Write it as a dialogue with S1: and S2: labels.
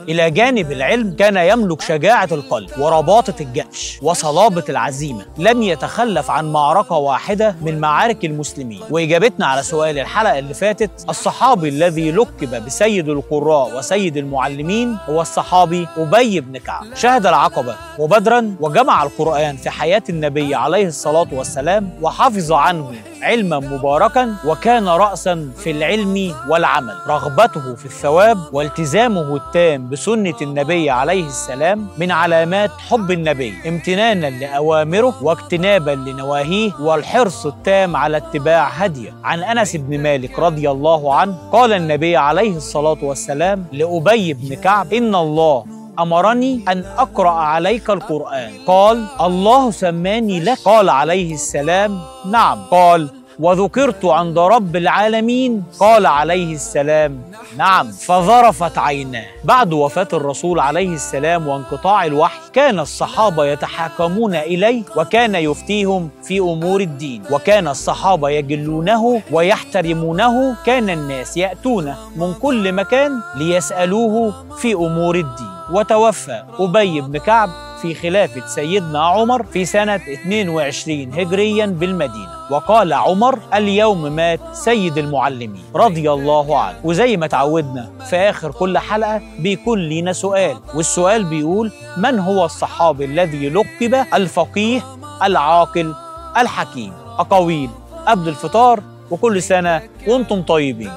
S1: إلى جانب العلم كان يملك شجاعة القلب ورباطة الجأش وصلابة العزيمة، لم يتخلف عن معركة واحدة من معارك المسلمين. وإجابتنا على سؤال الحلقة اللي فاتت، الصحابي الذي لقب بسيد القراء وسيد المعلمين هو الصحابي أبي بن كعب. شهد العقبة وبدرا، وجمع القرآن في حياة النبي عليه الصلاة والسلام، وحفظ عنه علما مباركا، وكان رأسا في العلم والعمل. رغبته في الثواب والتزامه التام بسنة النبي عليه السلام من علامات حب النبي، امتنانا لأوامره واجتنابا لنواهيه، والحرص التام على اتباع هديه. عن أنس بن مالك رضي الله عنه قال النبي عليه الصلاة والسلام لأبي بن كعب: إن الله أمرني أن أقرأ عليك القرآن. قال: الله سماني لك؟ قال عليه السلام: نعم. قال: وذكرت عند رب العالمين؟ قال عليه السلام: نعم. فظرفت عيناه. بعد وفاة الرسول عليه السلام وانقطاع الوحي، كان الصحابة يتحاكمون إليه، وكان يفتيهم في أمور الدين، وكان الصحابة يجلونه ويحترمونه. كان الناس يأتون من كل مكان ليسألوه في أمور الدين. وتوفى أبي بن كعب في خلافة سيدنا عمر في سنة 22 هجريا بالمدينة. وقال عمر: اليوم مات سيد المعلمين رضي الله عنه. وزي ما تعودنا في آخر كل حلقة بيكون لينا سؤال، والسؤال بيقول: من هو الصحابي الذي لقب الفقيه العاقل الحكيم؟ أقاويل قبل الفطار، وكل سنة وانتم طيبين.